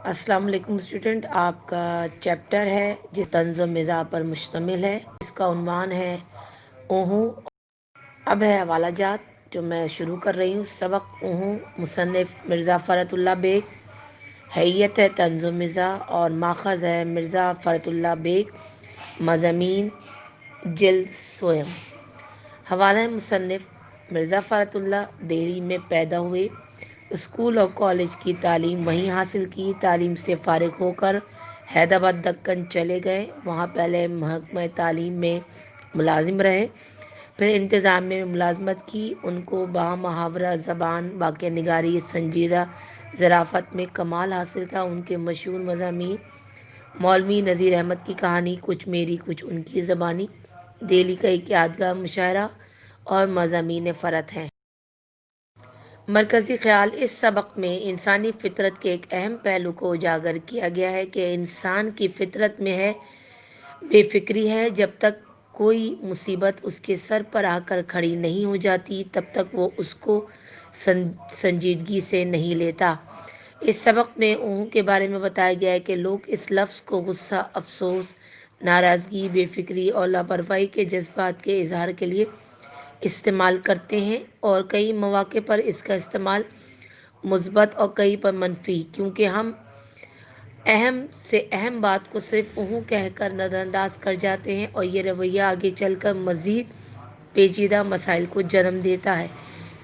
السلام علیکم اسٹوڈنٹ، آپ کا چیپٹر ہے جو طنز و مزاح پر مشتمل ہے۔ اس کا عنوان ہے اونہوں۔ اب ہے حوالہ جات جو میں شروع کر رہی ہوں۔ سبق اونہوں، مصنف مرزا فرت اللہ بیگ، حیت ہے طنز و مزاح اور ماخذ ہے مرزا فرت اللہ بیگ، مضامین جلد سوم۔ حوالہ مصنف مرزا فرت اللہ دہلی میں پیدا ہوئے، اسکول اور کالج کی تعلیم وہیں حاصل کی۔ تعلیم سے فارغ ہو کر حیدرآباد دکن چلے گئے، وہاں پہلے محکمہ تعلیم میں ملازم رہے، پھر انتظامیہ میں ملازمت کی۔ ان کو بامحاورہ زبان، واقعہ نگاری، سنجیدہ ظرافت میں کمال حاصل تھا۔ ان کے مشہور مضامین مولوی نذیر احمد کی کہانی، کچھ میری کچھ ان کی زبانی، دہلی کا ایک یادگار مشاعرہ اور مضامین فرت ہیں۔ مرکزی خیال: اس سبق میں انسانی فطرت کے ایک اہم پہلو کو اجاگر کیا گیا ہے کہ انسان کی فطرت میں ہے بے فکری ہے۔ جب تک کوئی مصیبت اس کے سر پر آ کر کھڑی نہیں ہو جاتی تب تک وہ اس کو سنجیدگی سے نہیں لیتا۔ اس سبق میں اونہوں کے بارے میں بتایا گیا ہے کہ لوگ اس لفظ کو غصہ، افسوس، ناراضگی، بے فکری اور لاپرواہی کے جذبات کے اظہار کے لیے استعمال کرتے ہیں، اور کئی مواقع پر اس کا استعمال مثبت اور کئی پر منفی، کیونکہ ہم اہم سے اہم بات کو صرف اونہوں کہہ کر نظر انداز کر جاتے ہیں، اور یہ رویہ آگے چل کر مزید پیچیدہ مسائل کو جنم دیتا ہے۔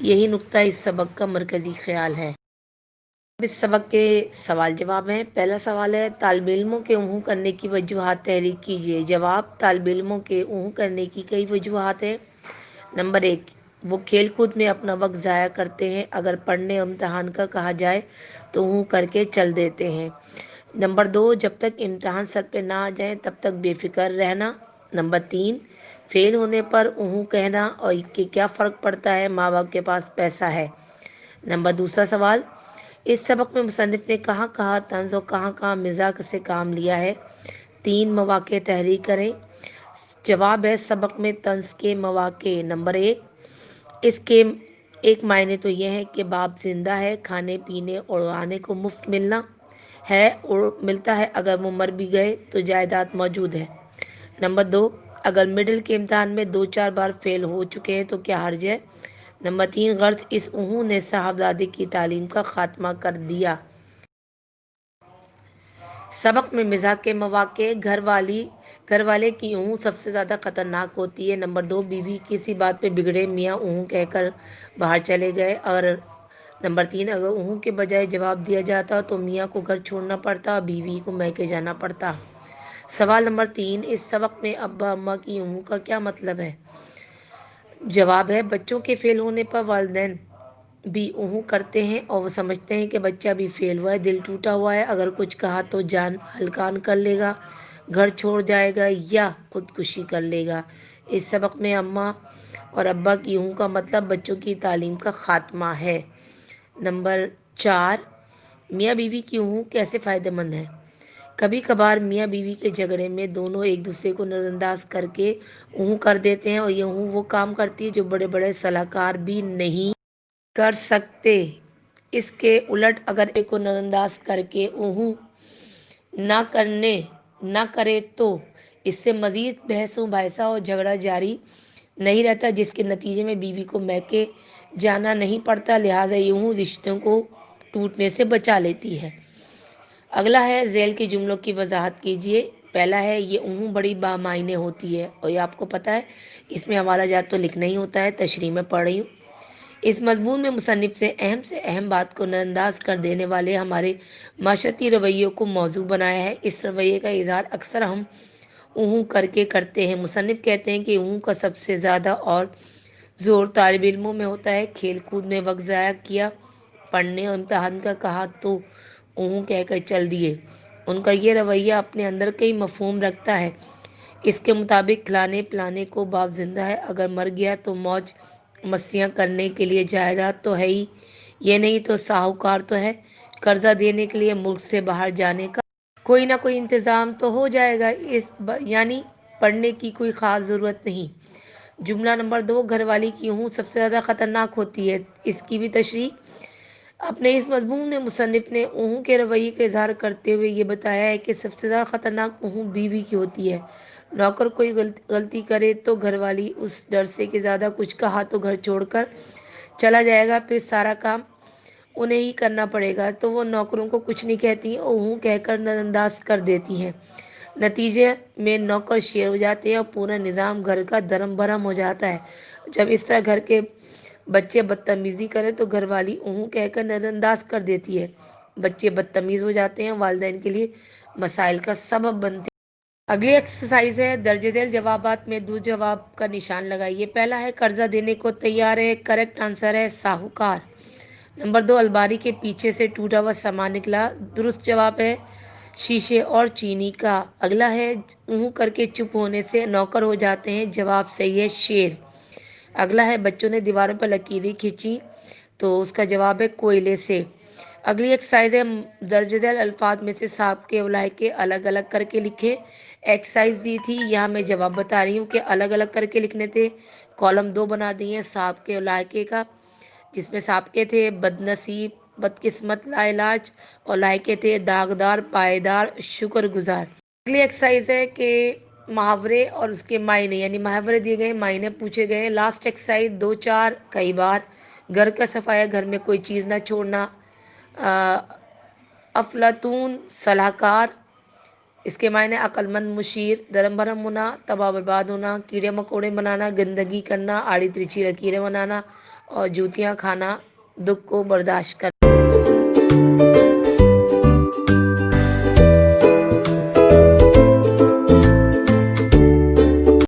یہی نقطہ اس سبق کا مرکزی خیال ہے۔ اس سبق کے سوال جواب ہیں۔ پہلا سوال ہے، طالب علموں کے اونہوں کرنے کی وجوہات تحریر کیجیے۔ جواب: طالب علموں کے اونہوں کرنے کی کئی وجوہات ہیں۔ نمبر 1، وہ کھیل کود میں اپنا وقت ضائع کرتے ہیں، اگر پڑھنے اور امتحان کا کہا جائے تو اونہوں کر کے چل دیتے ہیں۔ نمبر 2، جب تک امتحان سر پہ نہ آ جائیں تب تک بے فکر رہنا۔ نمبر 3، فیل ہونے پر اونہوں کہنا اور کہ کیا فرق پڑتا ہے، ماں باپ کے پاس پیسہ ہے۔ دوسرا سوال، اس سبق میں مصنف نے کہاں کہاں طنز اور کہاں کہاں مزاح سے کام لیا ہے؟ 3 مواقع تحریر کریں۔ جواب ہے، سبق میں طنز کے مواقع: نمبر 1، اس کے ایک معنی تو یہ ہے کہ باپ زندہ ہے، کھانے پینے اور اڑانے کو مفت ملتا ہے، اگر وہ مر بھی گئے تو جائیداد موجود ہے۔ نمبر 2، اگر مڈل کے امتحان میں 2-4 بار فیل ہو چکے ہیں تو کیا حرج ہے۔ نمبر 3، غرض اس اونہوں نے صاحبزادے کی تعلیم کا خاتمہ کر دیا۔ سبق میں مزاح کے مواقع: گھر والے کی اونہوں سب سے زیادہ خطرناک ہوتی ہے۔ نمبر 2، بیوی کسی بات پہ بگڑے، میاں اونہوں کہہ کر باہر چلے گئے، اور نمبر 3، اگر اونہوں کے بجائے جواب دیا جاتا تو میاں کو گھر چھوڑنا پڑتا اور بیوی کو میکے جانا پڑتا۔ سوال نمبر 3، اس سبق میں ابا اماں کی اونہوں کا کیا مطلب ہے؟ جواب ہے، بچوں کے فیل ہونے پر والدین بھی اونہوں کرتے ہیں، اور وہ سمجھتے ہیں کہ بچہ بھی فیل ہوا ہے، دل ٹوٹا ہوا ہے، اگر کچھ کہا تو جان ہلکان کر لے گا، گھر چھوڑ جائے گا یا خودکشی کر لے گا۔ اس سبق میں اماں اور ابا کی اونہوں کا مطلب بچوں کی تعلیم کا خاتمہ ہے۔ نمبر 4، میاں بیوی کی اونہوں کیسے فائدہ مند ہے؟ کبھی کبھار میاں بیوی کے جھگڑے میں دونوں ایک دوسرے کو نظر انداز کر کے اونہوں کر دیتے ہیں، اور یہ اونہوں وہ کام کرتی ہے جو بڑے بڑے صلاح کار بھی نہیں کر سکتے۔ اس کے الٹ اگر ایک کو نظر انداز کر کے اونہوں نہ کرے تو اس سے مزید بحث و مباحثہ اور جھگڑا جاری نہیں رہتا، جس کے نتیجے میں بیوی کو میکے جانا نہیں پڑتا، لہٰذا یہ اونہوں رشتوں کو ٹوٹنے سے بچا لیتی ہے۔ اگلا ہے، ذیل کے جملوں کی وضاحت کیجیے۔ پہلا ہے، یہ اونہوں بڑی بامعنی ہوتی ہے، اور یہ آپ کو پتہ ہے اس میں حوالہ جات تو لکھنا ہی ہوتا ہے، تشریح میں پڑھ رہی ہوں۔ اس مضمون میں مصنف سے اہم بات کو نظر انداز کر دینے والے ہمارے معاشرتی رویوں کو موضوع بنایا ہے۔ اس رویے کا اظہار اکثر ہم اونہوں کر کے کرتے ہیں۔ مصنف کہتے ہیں کہ اونہوں کا سب سے زیادہ اور زور طالب علموں میں ہوتا ہے۔ کھیل کود میں وقت ضائع کیا، پڑھنے اور امتحان کا کہا تو اونہوں کہہ کر چل دیے۔ ان کا یہ رویہ اپنے اندر کئی مفہوم رکھتا ہے۔ اس کے مطابق کھلانے پلانے کو باپ زندہ ہے، اگر مر گیا تو موج مستیاں کرنے کے لیے جائیداد تو ہے ہی، یہ نہیں تو ساہوکار تو ہے، قرضہ دینے کے لیے ملک سے باہر جانے کا کوئی نہ کوئی انتظام تو ہو جائے گا، یعنی پڑھنے کی کوئی خاص ضرورت نہیں۔ جملہ نمبر 2، گھر والی کی اونہوں سب سے زیادہ خطرناک ہوتی ہے، اس کی بھی تشریح۔ اپنے اس مضمون میں مصنف نے اونہوں کے رویے کا اظہار کرتے ہوئے یہ بتایا ہے کہ سب سے زیادہ خطرناک اونہوں بیوی کی ہوتی ہے۔ نوکر کوئی غلطی کرے تو گھر والی اس ڈر سے کہ زیادہ کچھ کہا تو گھر چھوڑ کر چلا جائے گا، پھر سارا کام انہیں ہی کرنا پڑے گا، تو وہ نوکروں کو کچھ نہیں کہتی، اونہوں کہہ کر نظر انداز کر دیتی ہیں۔ نتیجے میں نوکر شیر ہو جاتے ہیں اور پورا نظام گھر کا درم برہم ہو جاتا ہے۔ جب اس طرح گھر کے بچے بدتمیزی کرے تو گھر والی اونہوں کہہ کر نظر انداز کر دیتی ہے۔ بچے بدتمیز ہو جاتے ہیں، والدین کے لیے مسائل کا سبب بنتے ہیں۔ اگلی ایکسرسائز ہے درج ذیل جوابات میں درست جواب کا نشان لگائیے۔ پہلا ہے قرضہ دینے کو تیار ہے، کریکٹ آنسر ہے ساہوکار۔ نمبر 2 الماری کے پیچھے سے ٹوٹا ہوا سامان نکلا، درست جواب ہے شیشے اور چینی کا۔ اگلا ہے اونہوں کر کے چپ ہونے سے نوکر ہو جاتے ہیں، جواب صحیح ہے شیر۔ اگلا ہے بچوں نے دیواروں پر لکیریں کھینچی، تو اس کا جواب ہے کوئلے سے۔ اگلی ایکسرسائز ہے درج ذیل الفاظ میں سے صاحب کے اولائے الگ الگ کر کے لکھے۔ ایکسرسائز دی تھی، یہاں میں جواب بتا رہی ہوں کہ الگ الگ کر کے لکھنے تھے۔ کالم 2 بنا دیے صاحب کے اولائے کا، جس میں صاحب کے تھے بد نصیب، بدقسمت، لاعلاج، اور لائقے تھے داغدار، پائیدار، شکر گزار۔ اگلی ایکسرسائز ہے کہ محاورے اور اس کے معنی، یعنی محاورے دیے گئے، معنی پوچھے گئے۔ لاسٹ ایکسرسائز 2 4 کئی بار۔ گھر کا صفایا، گھر میں کوئی چیز نہ چھوڑنا، افلاطون صلاح کار، اس کے معنی عقل مند مشیر، درم برہم ہونا، تباہ برباد ہونا، کیڑے مکوڑے بنانا، گندگی کرنا، آڑی ترچھی لکیریں بنانا، اور جوتیاں کھانا، دکھ کو برداشت کرنا۔